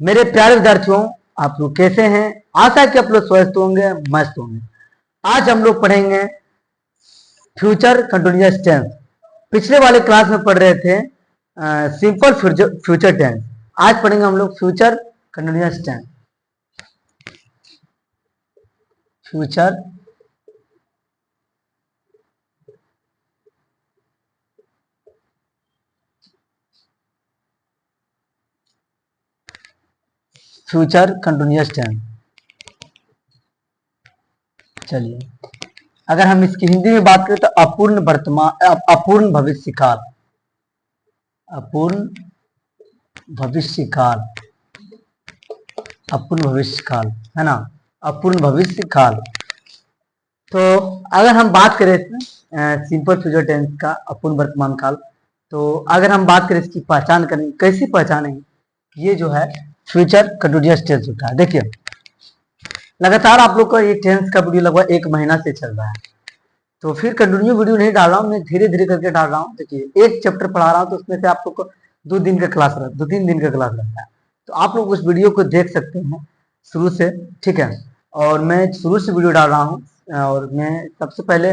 मेरे प्यारे विद्यार्थियों, आप लोग कैसे हैं? आशा है कि आप लोग स्वस्थ होंगे, मस्त होंगे। आज हम लोग पढ़ेंगे फ्यूचर कंटिन्यूअस टेंस। पिछले वाले क्लास में पढ़ रहे थे सिंपल फ्यूचर टेंस। आज पढ़ेंगे हम लोग future continuous tense. Future future continuous tense. चलिए, अगर हम इसकी हिंदी में बात करें तो अपूर्ण वर्तमान, अपूर्ण भविष्य काल, अपूर्ण भविष्य काल, अपूर्ण भविष्य काल, है ना, अपूर्ण भविष्य काल। तो अगर हम बात करें सिंपल फ्यूचर टेंस का अपूर्ण वर्तमान काल, तो अगर हम बात करें इसकी पहचान करेंगे, कैसे पहचानेंगे ये जो है फ्यूचर कंटिन्यूअस टेंस होता है। देखिए, लगातार आप लोग का ये टेंस का वीडियो लगभग 1 महीना से चल रहा है, तो फिर कंटिन्यू वीडियो नहीं डाल रहा हूँ, मैं धीरे धीरे करके डाल रहा हूँ। देखिए, एक चैप्टर पढ़ा रहा हूँ तो उसमें से आप लोग को 2 दिन का क्लास रहता है, 2-3 दिन का क्लास रहता है, तो आप लोग उस वीडियो को देख सकते हैं शुरू से, ठीक है। और मैं शुरू से वीडियो डाल रहा हूँ, और मैं सबसे पहले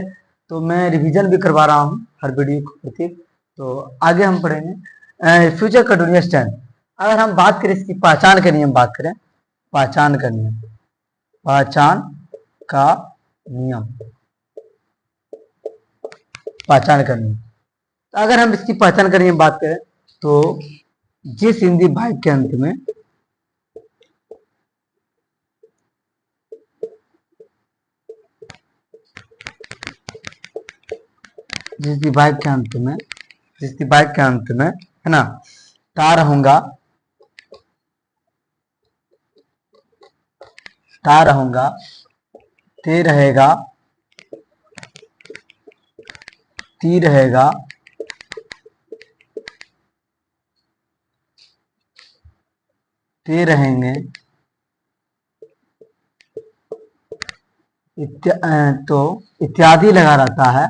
तो मैं रिवीजन भी करवा रहा हूँ हर वीडियो को, ठीक। तो आगे हम पढ़ेंगे फ्यूचर कंटिन्यूअस टेंस। अगर हम बात करें इसकी पहचान का नियम, बात करें पहचान का नियम, पहचान का नियम, पहचान करनी। अगर हम इसकी पहचान करने की बात करें तो जिस हिंदी वाक्य के अंत में जिस वाक्य के अंत में, जिस वाक्य के अंत में, है ना, ता रहूंगा, ता रहूंगा, ते रहेगा, ती रहेगा, ते रहेंगे, तो इत्यादि लगा रहता है,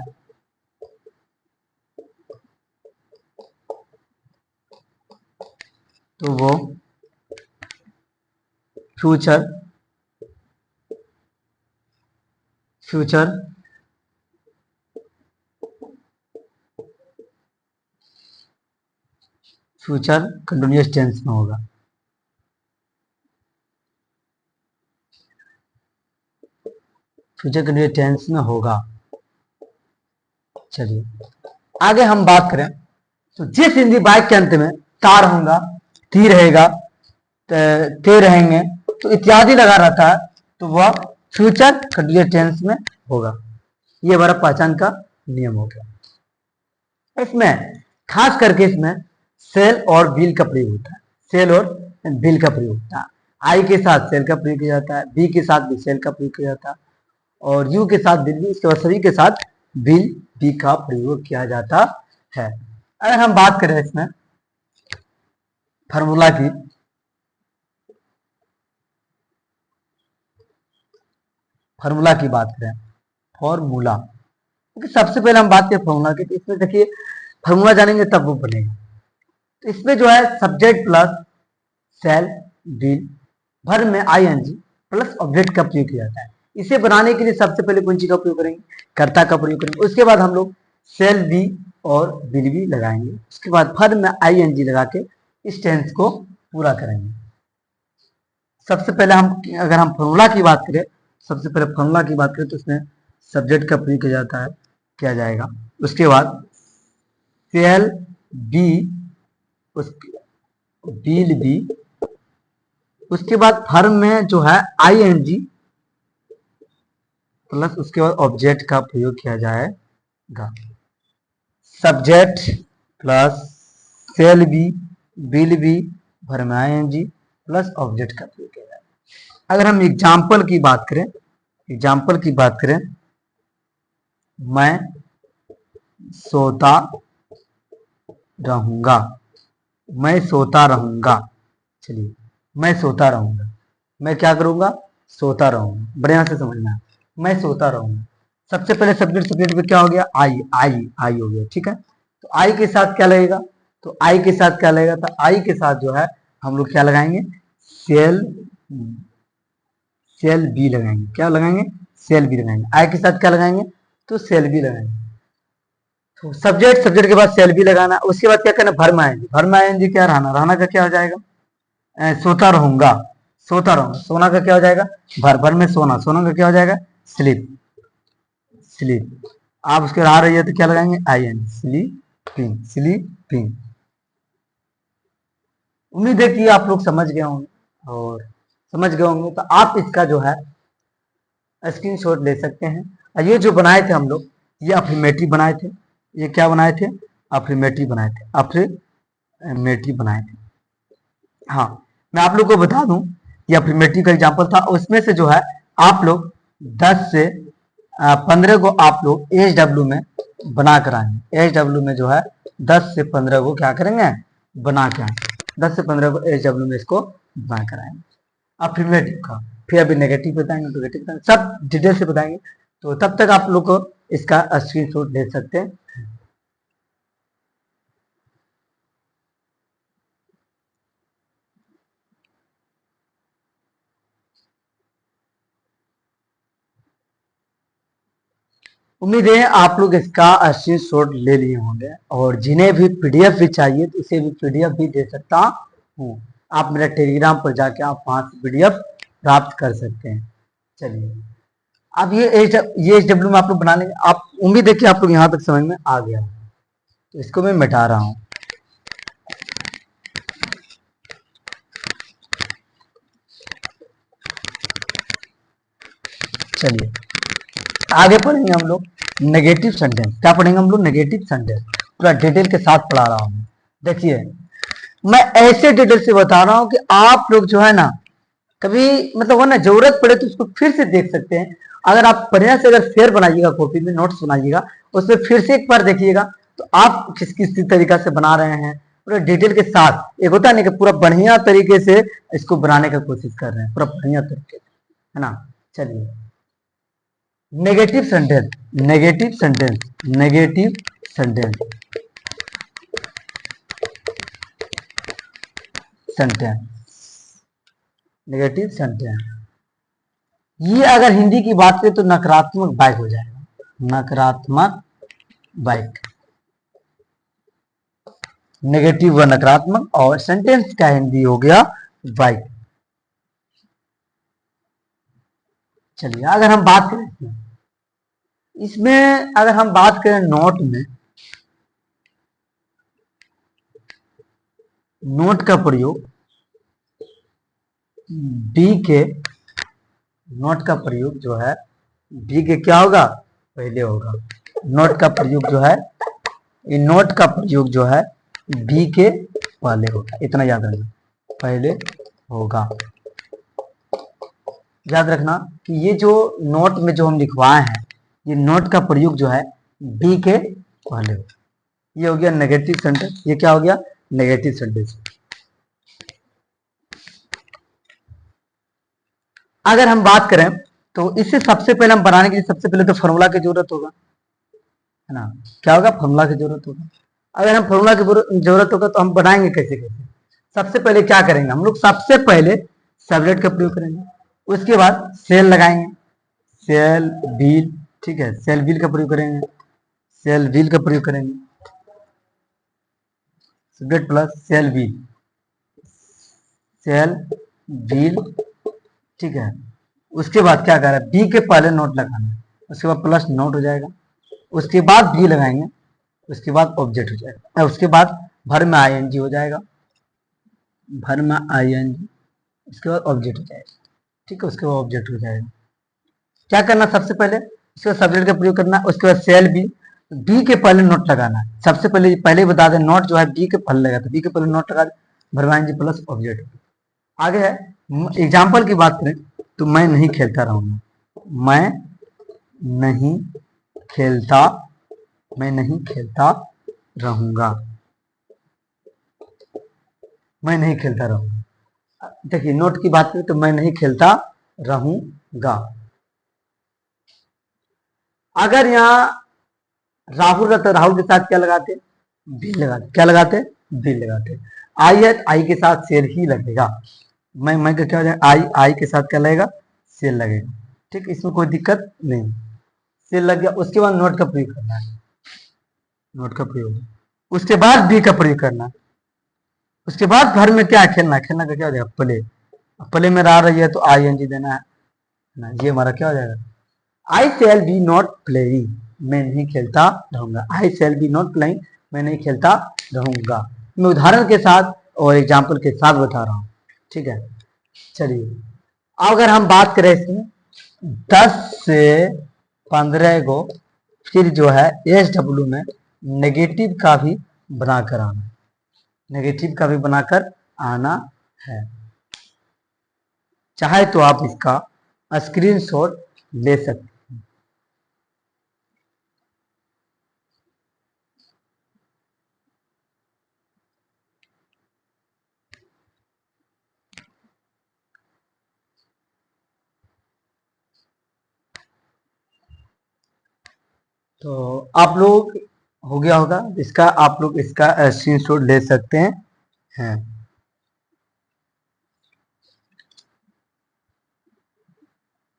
तो वो future future future continuous tense में होगा। फ्यूचर कंटिन्यूअस टेंस में होगा। चलिए, आगे हम बात करें तो जिस हिंदी वाक्य के अंत में ता रहूंगा, ती रहेगा, ते रहेंगे, तो इत्यादि लगा रहता है, तो वह फ्यूचर कंटिन्यूअस टेंस में होगा। ये हमारा पहचान का नियम हो गया। इसमें खास करके इसमें सेल और बिल का प्रयोग होता है, सेल और बिल का प्रयोग होता है। आई के साथ सेल का प्रयोग किया जाता है, बी के साथ भी सेल का प्रयोग किया जाता है, और यू के साथ बिल भी, इसके बाद सभी के साथ बिल बी का प्रयोग किया जाता है। अगर हम बात करें इसमें फार्मूला की, फार्मूला की बात करें, फॉर्मूला, सबसे पहले हम बात करें फार्मूला की, तो इसमें देखिए फार्मूला जानेंगे तब वो बनेगा। तो इसमें जो है सब्जेक्ट प्लस सेल बिल भर में आईएनजी प्लस ऑब्जेक्ट का प्रयोग किया जाता है। इसे बनाने के लिए सबसे पहले कौन चीज का प्रयोग करेंगे? कर्ता का प्रयोग करेंगे। उसके बाद हम लोग सेल बी और बिल भी लगाएंगे। उसके बाद भर में आईएनजी लगा के इस टेंस को पूरा करेंगे। सबसे पहले हम, अगर हम फॉर्मूला की बात करें, सबसे पहले फॉर्मूला की बात करें तो उसमें सब्जेक्ट का प्रयोग किया जाता है, किया जाएगा। उसके बाद सेल बी, बिल बी, उसके बाद फर्म में जो है आईएनजी प्लस उसके बाद ऑब्जेक्ट का प्रयोग किया जाएगा। Subject plus shall be, will be, verb में आईएनजी प्लस ऑब्जेक्ट का प्रयोग किया जाएगा। अगर हम एग्जाम्पल की बात करें, एग्जाम्पल की बात करें, मैं सोता रहूंगा, मैं सोता रहूंगा। चलिए, मैं सोता रहूंगा, मैं क्या करूंगा? सोता रहूंगा। बढ़िया से समझना है, मैं सोता रहूंगा। सबसे पहले सब्जेक्ट में क्या हो गया? आई, आई, आई हो गया, ठीक है। तो आई के साथ क्या लगेगा? तो आई के साथ क्या लगेगा? तो आई के साथ जो है हम लोग क्या लगाएंगे? सेल सेल बी लगाएंगे। क्या लगाएंगे? सेल बी लगाएंगे। आई के साथ क्या लगाएंगे? तो सेल बी लगाएंगे। तो सब्जेक्ट, सब्जेक्ट के बाद सेल बी लगाना। उसके बाद क्या करना? भर में आएंगे। भर में आएंगे क्या? रहना। रहना का क्या हो जाएगा? सोता रहूंगा। सोता रहूंगा। सोना का क्या हो जाएगा? भर। भर में सोना। सोना का क्या हो जाएगा? स्लीप। स्लीप। आप उसके आ रही है तो क्या लगाएंगे? I N. स्लीपिंग। स्लीपिंग। उम्मीद है कि आप लोग समझ गए होंगे, और समझ गए होंगे तो आप इसका जो है स्क्रीनशॉट ले सकते हैं। और ये जो बनाए थे हम लोग, ये अफर्मेटिव बनाए थे। ये क्या बनाए थे? अफर्मेटिव बनाए थे। अफर्मेटिव बनाए थे। हाँ, मैं आप लोग को बता दूं, ये अफर्मेटिव का एग्जाम्पल था। उसमें से जो है आप लोग 10 से 15 को आप लोग एच डब्ल्यू में बना कर आएंगे। एच डब्ल्यू में जो है 10 से 15 को क्या करेंगे? बना के आएंगे। 10 से 15 को एच डब्ल्यू में इसको बना कर आएंगे अफर्मेटिव का। फिर अभी नेगेटिव बताएंगे, नेगेटिव बताएंगे, सब डिटेल से बताएंगे। तो तब तक आप लोग को इसका स्क्रीनशॉट ले सकते हैं। उम्मीद है आप लोग इसका स्क्रीनशॉट ले लिए होंगे, और जिन्हें भी पीडीएफ भी चाहिए तो इसे भी पीडीएफ भी दे सकता हूँ। आप मेरा टेलीग्राम पर जाके आप वहां से पीडीएफ प्राप्त कर सकते हैं। चलिए, अब ये एच डब्ल्यू में आप लोग बना लेंगे। आप उम्मीद है कि आप लोग यहाँ तक समझ में आ गया। तो इसको मैं मिटा रहा हूँ। चलिए, आगे पढ़ेंगे हम लोग नेगेटिव सेंटेंस। क्या पढ़ेंगे हम लोग? Negative sentence. पूरा डिटेल के साथ पढ़ा रहा हूँ। देखिए, मैं ऐसे डिटेल से बता रहा हूं कि आप लोग जो है ना, कभी मतलब वो ना जरूरत पड़े तो उसको फिर से देख सकते हैं। अगर आप बढ़िया से अगर शेयर बनाइएगा, कॉपी में नोट्स बनाइएगा, उसमें फिर से एक बार देखिएगा तो आप किस किस तरीका से बना रहे हैं पूरा डिटेल के साथ। एक होता नहीं कि पूरा बढ़िया तरीके से इसको बनाने का कोशिश कर रहे हैं, पूरा बढ़िया तरीके से, है ना। चलिए, negative sentence. Negative sentence. Negative sentence. Sentence. Negative sentence. ये अगर हिंदी की बात करें तो नकारात्मक वाक्य हो जाएगा। नकारात्मक वाक्य। नेगेटिव व नकारात्मक, और सेंटेंस का हिंदी हो गया वाक्य। चलिए, अगर हम बात करें इसमें, अगर हम बात करें नोट में, नोट का प्रयोग बी के, नोट का प्रयोग जो है बी के क्या होगा? पहले होगा। नोट का प्रयोग जो है, नोट का प्रयोग जो है बी के पहले होगा। इतना याद रखना, पहले होगा। याद रखना कि ये जो नोट में जो हम लिखवाए हैं, ये नोट का प्रयोग जो है बी के पहले होगा। ये हो गया नेगेटिव सेंटेंस। ये क्या हो गया? Negative sentence. अगर हम बात करें तो इससे सबसे पहले हम बनाने के लिए सबसे पहले तो फॉर्मूला की जरूरत होगा, है ना। क्या होगा? फॉर्मूला की जरूरत होगा। अगर हम फॉर्मूला की जरूरत होगा तो हम बनाएंगे कैसे कैसे? सबसे पहले क्या करेंगे हम लोग? सबसे पहले सब्जेक्ट का प्रयोग करेंगे, उसके बाद सेल लगाएंगे। सेल बिल, ठीक है, सेल बिल का प्रयोग करेंगे। सेल बिल का प्रयोग करेंगे। Subject plus shall will. Shall will, ठीक है। उसके बाद क्या कर रहा है? बी के पहले नोट लगाना है, उसके बाद प्लस नोट हो जाएगा, उसके बाद बी लगाएंगे, उसके बाद ऑब्जेक्ट हो जाएगा, उसके बाद भर में आईएनजी हो जाएगा, भर में आईएनजी, उसके बाद ऑब्जेक्ट हो जाएगा, ठीक है, उसके बाद ऑब्जेक्ट हो जाएगा। क्या करना? सबसे पहले उसके बाद सब्जेक्ट का प्रयोग करना, उसके बाद सेल बी, बी के पहले नोट लगाना है। सबसे पहले पहले बता दें, नोट जो है बी के पहले लगा था, बी के पहले नोट लगा दे, भरवाएंगे प्लस ऑब्जेक्ट। आगे है एग्जाम्पल की बात करें तो मैं नहीं खेलता रहूंगा। मैं नहीं खेलता, मैं नहीं खेलता रहूंगा। मैं नहीं खेलता रहूंगा। देखिए, नोट की बात करें तो मैं नहीं खेलता रहूंगा। अगर यहाँ राहुल रहता, राहुल के साथ क्या लगाते? भी लगाते। क्या लगाते? भी लगाते। आई है, आई के साथ शेर ही लगेगा। मैं का क्या हो जाएगा, आई के साथ क्या लगेगा, सेल लगेगा। ठीक, इसमें कोई दिक्कत नहीं, सेल लग गया। उसके बाद नोट का प्रयोग करना है, नोट का प्रयोग। उसके बाद बी का प्रयोग करना है। उसके बाद घर में क्या खेलना है, खेलना का क्या हो जाएगा, प्ले। प्ले में आ रही है तो आई एन जी देना है ना, ये हमारा क्या हो जाएगा, आई सेल बी नॉट प्लेइंग, मैं नहीं खेलता रहूंगा। आई सेल बी नॉट प्लेइंग, मैं नहीं खेलता रहूंगा। मैं उदाहरण के साथ और एग्जाम्पल के साथ बता रहा हूँ। ठीक है, चलिए अगर हम बात करें इसमें 10 से 15 को, फिर जो है एस डब्ल्यू में नेगेटिव का भी बनाकर आना, नेगेटिव का भी बनाकर आना है। चाहे तो आप इसका स्क्रीनशॉट ले सकते। तो आप लोग हो गया होगा इसका, आप लोग इसका स्क्रीनशॉट ले सकते हैं।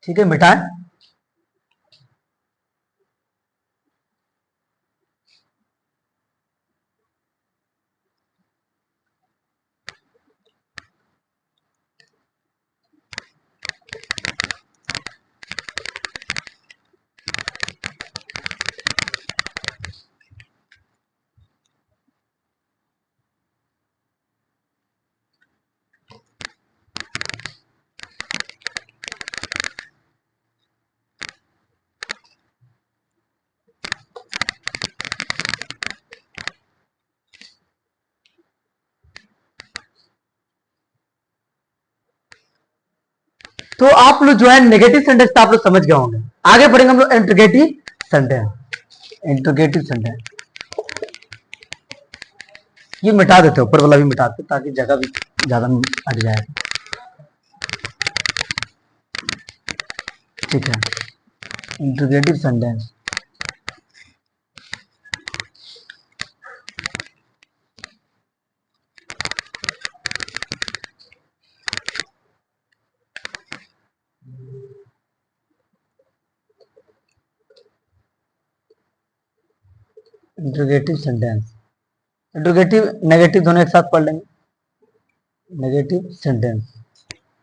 ठीक है, मिटाएं। तो आप लोग जो है नेगेटिव सेंटेंस आप लोग समझ गए होंगे। आगे बढ़ेंगे हम लोग इंट्रोगेटिव सेंटेंस। इंट्रोगेटिव सेंटेंस ये मिटा देते, ऊपर वाला भी मिटाते ताकि जगह भी ज्यादा हट जाए। ठीक है, interrogative sentence. Interrogative sentence, interrogative negative दोनों एक साथ पढ़ लेंगे। Negative sentence,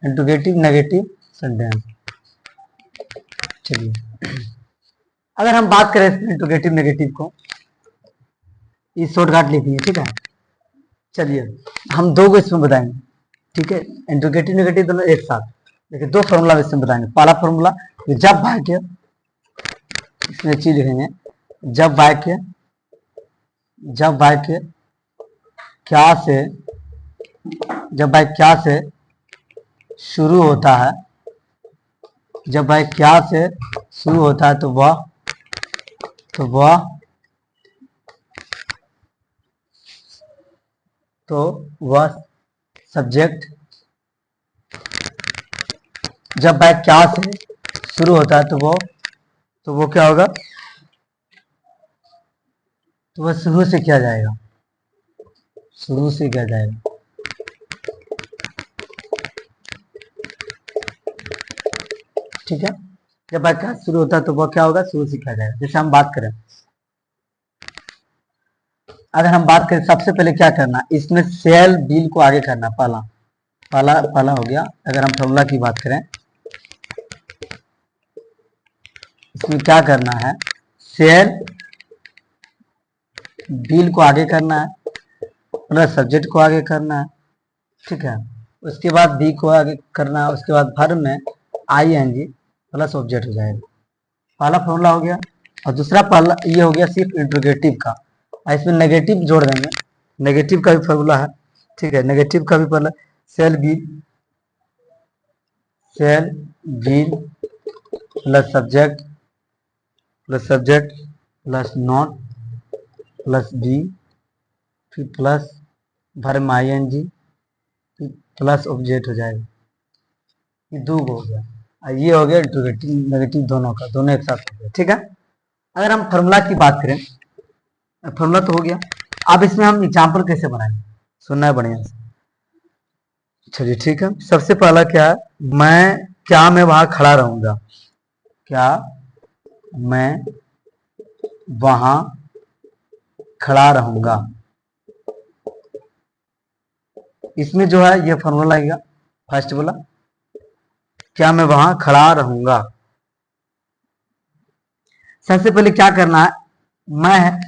interrogative negative sentence. चलिए अगर हम बात करें इंट्रोगेटिव नेगेटिव को, इस शॉर्टकट लिखी है। ठीक है, चलिए हम दो को इसमें बताएंगे। ठीक है, इंट्रोगेटिव नेगेटिव दोनों एक साथ, देखिए दो फॉर्मूला इसमें बताएंगे। पहला फॉर्मूला, जब वाक्य, इसमें चीज लिखेंगे, जब वाक्य, जब वाक्य क्या से, जब वाक्य क्या से शुरू होता है, जब वाक्य क्या से शुरू होता है तो वह सब्जेक्ट, जब वाक्य क्या से शुरू होता है तो वो क्या होगा, तो वह शुरू से किया जाएगा, शुरू से किया जाएगा। ठीक है, जब वाक्य शुरू होता है तो वह क्या होगा, शुरू से किया जाएगा। जैसे हम बात करें, अगर हम बात करें सबसे पहले क्या करना, इसमें सेल बिल को आगे करना। पहला हो गया। अगर हम फॉर्मूला की बात करें, इसमें क्या करना है, सेल बिल को आगे करना है, प्लस सब्जेक्ट को आगे करना है। ठीक है, उसके बाद बी को आगे करना है, उसके बाद भर में I N G plus object हो जाएगा। पहला फॉर्मूला हो गया। और दूसरा पहला ये हो गया सिर्फ इंट्रोगेटिव का, इसमें नेगेटिव जोड़ देंगे, नेगेटिव का भी फॉर्मूला है। ठीक है, नेगेटिव का भी पहला shall be plus subject plus not plus be, फिर प्लस भर में आई एन जी, फिर प्लस ऑब्जेक्ट हो जाएगा। ये दो हो गया, और ये हो गया इंट्रोगेटिव नेगेटिव दोनों का, दोनों एक साथ हो गया। ठीक है, अगर हम फॉर्मूला की बात करें, फॉर्मूला तो हो गया। अब इसमें हम एग्जाम्पल कैसे बनाएंगे, सुनना है बढ़िया से। चलिए ठीक है, सबसे पहला क्या है, मैं वहां खड़ा रहूंगा, क्या मैं वहां खड़ा रहूंगा, इसमें जो है ये फॉर्मूला लगेगा। फर्स्ट बोला क्या मैं वहां खड़ा रहूंगा, सबसे पहले क्या करना है, मैं है,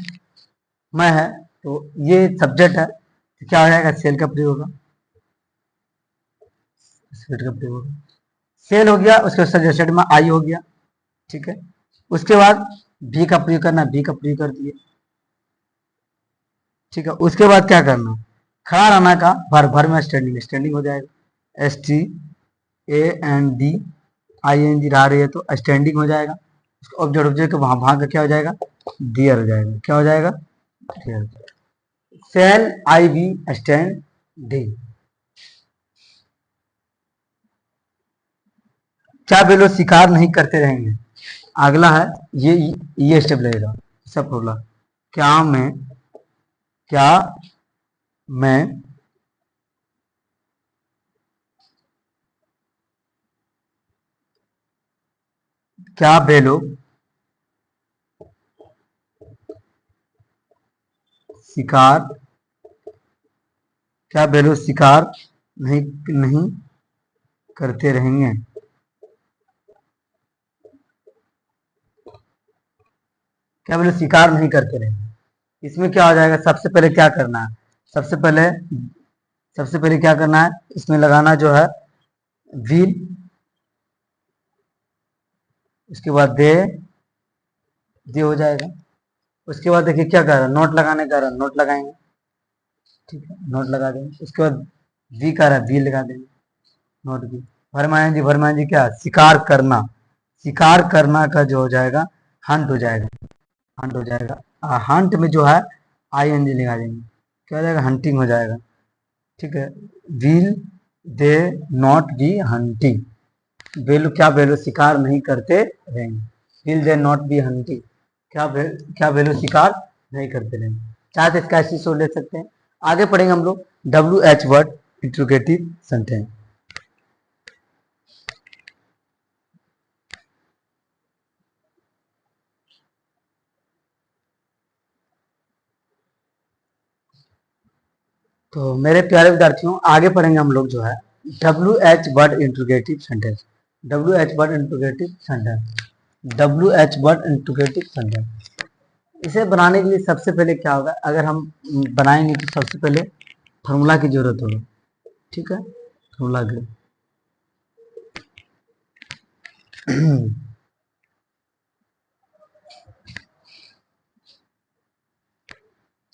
मैं है, तो ये सब्जेक्ट है, तो क्या हो जाएगा, सेल का प्रयोग होगा, सेल का प्रयोग होगा, सेल हो गया, उसके बाद सब्जेक्ट में आई हो गया, ठीक है। उसके बाद भी का प्रयोग करना, भी का प्रयोग कर दिए, ठीक है। उसके बाद क्या करना, खड़ा रहना का भर, भर में स्टैंडिंग, स्टैंडिंग हो जाएगा, S T A N D I N G रहा रही है तो स्टैंडिंग हो जाएगा। ऑब्जेक्ट ऑब्जेक्ट वहां वहां का क्या हो जाएगा, डियर हो जाएगा, क्या हो जाएगा, डियर। सेल आई बी स्टैंड डी, क्या वे लोग शिकार नहीं करते रहेंगे, अगला है ये स्टेप लगेगा, सब बोला क्या मैं क्या वे लोग शिकार, क्या वे लोग शिकार नहीं नहीं करते रहेंगे, क्या वे लोग शिकार नहीं करते रहेंगे। इसमें क्या हो जाएगा, सबसे पहले क्या करना है, सबसे पहले सबसे पहले क्या करना है, इसमें लगाना जो है व्हील, उसके बाद दे हो जाएगा। उसके बाद देखिए क्या कर रहा है, नोट लगाने का रहा, नोट लगाएंगे, ठीक है, नोट लगा देंगे। उसके बाद वी का रहा, वी लगा देंगे, नोट वी। भरमाया जी क्या, शिकार करना, शिकार करना का जो हो जाएगा हंट हो जाएगा, हंट हो जाएगा। हंट में जो है आई एन जी लगा देंगे, क्या हो जाएगा, हंटिंग हो जाएगा, ठीक है। Will they not be hunting, वेलू क्या, वेलू शिकार नहीं करते रहेंगे, will they not be hunting, क्या वेलू शिकार नहीं करते रहेंगे। चाहे तो इसका ऐसी सोच ले सकते हैं। आगे पढ़ेंगे हम लोग W H word interrogative sentence. तो मेरे प्यारे विद्यार्थियों, आगे पढ़ेंगे हम लोग जो है W H word interrogative sentence, W H word interrogative sentence, W H word interrogative sentence. इसे बनाने के लिए सबसे पहले क्या होगा, अगर हम बनाएंगे तो सबसे पहले फॉर्मूला की जरूरत होगी, ठीक है, फॉर्मूला की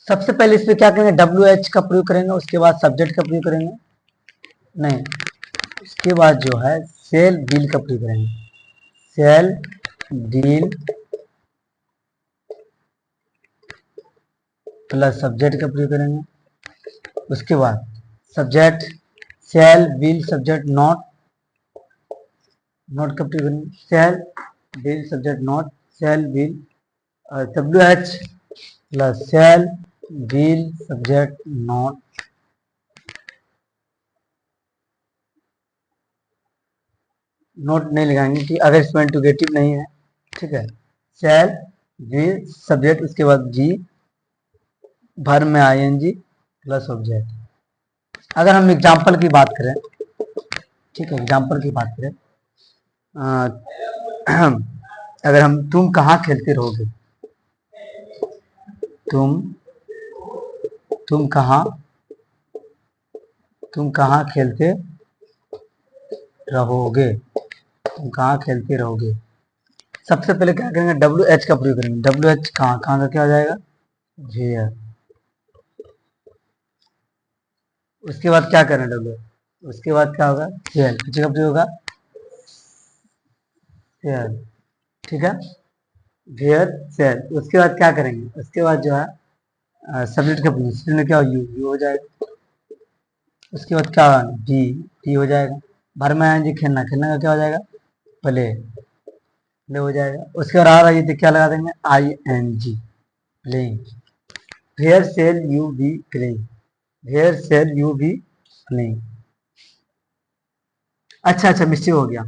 सबसे पहले इस पे क्या करेंगे, डब्ल्यू एच का प्रयोग करेंगे, उसके बाद सब्जेक्ट का प्रयोग करेंगे, नहीं, उसके बाद जो है सेल डील का प्रयोग करेंगे, सेल डील प्लस सब्जेक्ट का प्रयोग करेंगे। उसके बाद subject shall will subject not, not का प्रयोग करेंगे, shall will subject not, shall will W H plus shall will subject not, not नहीं लगाएंगे कि अगर इसमें इंट्रोगेटिव नहीं है, ठीक है। सेल बिल सब्जेक्ट, उसके बाद जी, भर में I N G plus object. अगर हम एग्जाम्पल की बात करें, ठीक है, एग्जाम्पल की बात करें, अगर हम तुम कहाँ खेलते रहोगे, तुम तुम कहाँ तुम कहाँ खेलते रहोगे, तुम कहाँ खेलते रहोगे। सबसे पहले क्या करेंगे, डब्ल्यू एच का प्रयोग करेंगे, डब्ल्यू एच कहाँ कहाँ का क्या हो जाएगा, वेयर। उसके बाद क्या करें, डब्ल्यू, उसके बाद क्या होगा, सेल, किसी का प्रयोग होगा, सेल, ठीक है, वेयर सेल। उसके बाद क्या करेंगे, उसके बाद जो है सब्जेक्ट का प्रयोग, सब्जेक्ट में क्या हो, यू हो जाएगा। उसके बाद क्या डी, डी हो जाएगा। भर में आएंगे खेलना, खेलना का क्या हो जाएगा, प्ले, प्ले हो जाएगा। उसके बाद आ रहा है, क्या लगा देंगे, I N G, playing. Where shall you be playing, where shall you be playing, अच्छा अच्छा, मिस्टेक हो गया।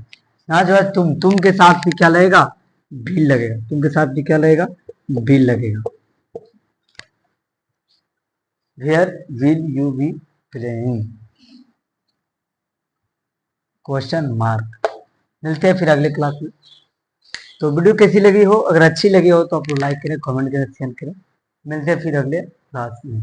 यहाँ जो है तुम के साथ भी क्या लगेगा, भी लगेगा। तुम के साथ भी क्या लगेगा, भी लगेगा। Where will you be playing, question mark. मिलते हैं फिर अगले क्लास में। तो वीडियो कैसी लगी हो, अगर अच्छी लगी हो तो आप लोग लाइक करें, कमेंट करें, शेयर करें। मिलते हैं फिर अगले क्लास में।